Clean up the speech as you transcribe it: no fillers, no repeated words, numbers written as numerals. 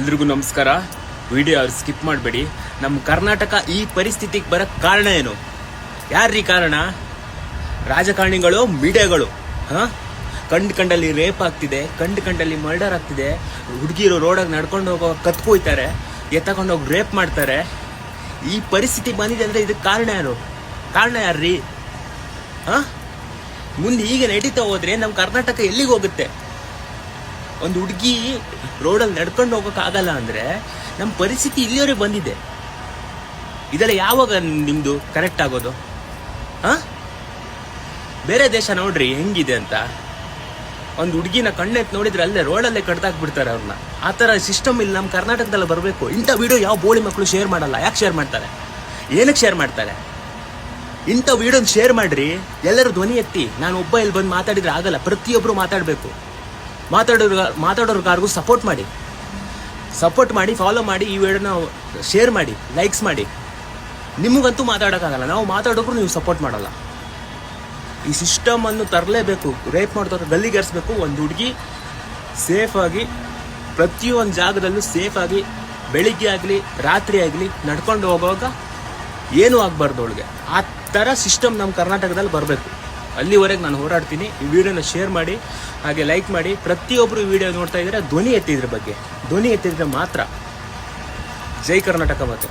ಎಲ್ರಿಗೂ ನಮಸ್ಕಾರ. Video skip ಮಾಡಬೇಡಿ. ನಮ್ಮ ಕರ್ನಾಟಕ ಈ ಪರಿಸ್ಥಿತಿಗೆ ಬರಕ್ಕೆ ಕಾರಣ ಏನು? ಯಾರ್ರೀ ಕಾರಣ? ರಾಜಕಾರಣಿಗಳು, ಮೀಡಿಯಾಗಳು. ಕಂಡಲ್ಲಿ ರೇಪ್ ಆಗ್ತಿದೆ, ಕಂಡಲ್ಲಿ ಮರ್ಡರ್ ಆಗ್ತಿದೆ, ಹುಡುಗಿರು ರೋಡಾಗಿ ನಡ್ಕೊಂಡು ಹೋಗೋ ಕತ್ಕೊಯ್ತಾರೆ, ಎತ್ತಕೊಂಡೋಗಿ ರೇಪ್ ಮಾಡ್ತಾರೆ. ಈ ಪರಿಸ್ಥಿತಿ ಬಂದಿದೆ ಅಂದ್ರೆ ಇದಕ್ಕೆ ಕಾರಣ ಯಾರು? ಕಾರಣ ಯಾರ್ರೀ? ಮುಂದೆ ಹೀಗೆ ನಡೀತಾ ಹೋದ್ರೆ ನಮ್ಮ ಕರ್ನಾಟಕ ಎಲ್ಲಿಗೆ ಹೋಗುತ್ತೆ? ಒಂದು ಹುಡುಗಿ ರೋಡಲ್ಲಿ ನಡ್ಕೊಂಡು ಹೋಗೋಕ್ಕಾಗಲ್ಲ ಅಂದ್ರೆ ನಮ್ಮ ಪರಿಸ್ಥಿತಿ ಇಲ್ಲಿಯವರೆಗೆ ಬಂದಿದೆ. ಇದೆಲ್ಲ ಯಾವಾಗ ನಿಮ್ದು ಕರೆಕ್ಟ್ ಆಗೋದು? ಬೇರೆ ದೇಶ ನೋಡ್ರಿ ಹೆಂಗಿದೆ ಅಂತ. ಒಂದು ಹುಡುಗಿನ ಕಣ್ಣೆತ್ ನೋಡಿದ್ರೆ ಅಲ್ಲೇ ರೋಡಲ್ಲೇ ಕಡ್ದಾಕ್ಬಿಡ್ತಾರೆ ಅವ್ರನ್ನ. ಆ ಥರ ಸಿಸ್ಟಮ್ ಇಲ್ಲಿ ನಮ್ಮ ಕರ್ನಾಟಕದಲ್ಲಿ ಬರಬೇಕು. ಇಂಥ ವಿಡಿಯೋ ಯಾವ ಬೋಳಿ ಮಕ್ಕಳು ಶೇರ್ ಮಾಡಲ್ಲ. ಯಾಕೆ ಶೇರ್ ಮಾಡ್ತಾರೆ? ಏನಕ್ಕೆ ಶೇರ್ ಮಾಡ್ತಾರೆ? ಇಂಥ ವಿಡಿಯೋನ ಶೇರ್ ಮಾಡ್ರಿ. ಎಲ್ಲರೂ ಧ್ವನಿ ಎತ್ತಿ. ನಾನು ಒಬ್ಬ ಇಲ್ಲಿ ಬಂದು ಮಾತಾಡಿದ್ರೆ ಆಗಲ್ಲ, ಪ್ರತಿಯೊಬ್ಬರು ಮಾತಾಡಬೇಕು. ಮಾತಾಡೋರ್ಗಾರ್ಗೂ ಸಪೋರ್ಟ್ ಮಾಡಿ, ಫಾಲೋ ಮಾಡಿ, ಈ ವಿಡಿಯೋನ ಶೇರ್ ಮಾಡಿ, ಲೈಕ್ಸ್ ಮಾಡಿ. ನಿಮಗಂತೂ ಮಾತಾಡೋಕ್ಕಾಗಲ್ಲ, ನಾವು ಮಾತಾಡೋಕ್ರು ನೀವು ಸಪೋರ್ಟ್ ಮಾಡಲ್ಲ. ಈ ಸಿಸ್ಟಮನ್ನು ತರಲೇಬೇಕು. ರೇಪ್ ಮಾಡಿದವ್ರು ಗಲ್ಲಿಗೇರಿಸ್ಬೇಕು. ಒಂದು ಹುಡುಗಿ ಸೇಫಾಗಿ ಪ್ರತಿಯೊಂದು ಜಾಗದಲ್ಲೂ ಸೇಫಾಗಿ ಬೆಳಿಗ್ಗೆ ಆಗಲಿ ರಾತ್ರಿ ಆಗಲಿ ನಡ್ಕೊಂಡು ಹೋಗುವಾಗ ಏನೂ ಆಗಬಾರ್ದು ಅವಳಿಗೆ. ಆ ಥರ ಸಿಸ್ಟಮ್ ನಮ್ಮ ಕರ್ನಾಟಕದಲ್ಲಿ ಬರಬೇಕು. ಅಲ್ಲಿವರೆಗೆ ನಾನು ಹೋರಾಡ್ತೀನಿ. ಈ ವಿಡಿಯೋನ ಶೇರ್ ಮಾಡಿ, ಹಾಗೆ ಲೈಕ್ ಮಾಡಿ. ಪ್ರತಿಯೊಬ್ಬರು ಈ ವಿಡಿಯೋ ನೋಡ್ತಾ ಇದ್ರೆ ಧ್ವನಿ ಎತ್ತಿದ್ರ ಬಗ್ಗೆ ಧ್ವನಿ ಎತ್ತಿದ್ರೆ ಮಾತ್ರ. ಜೈ ಕರ್ನಾಟಕ. ಮತ್ತೆ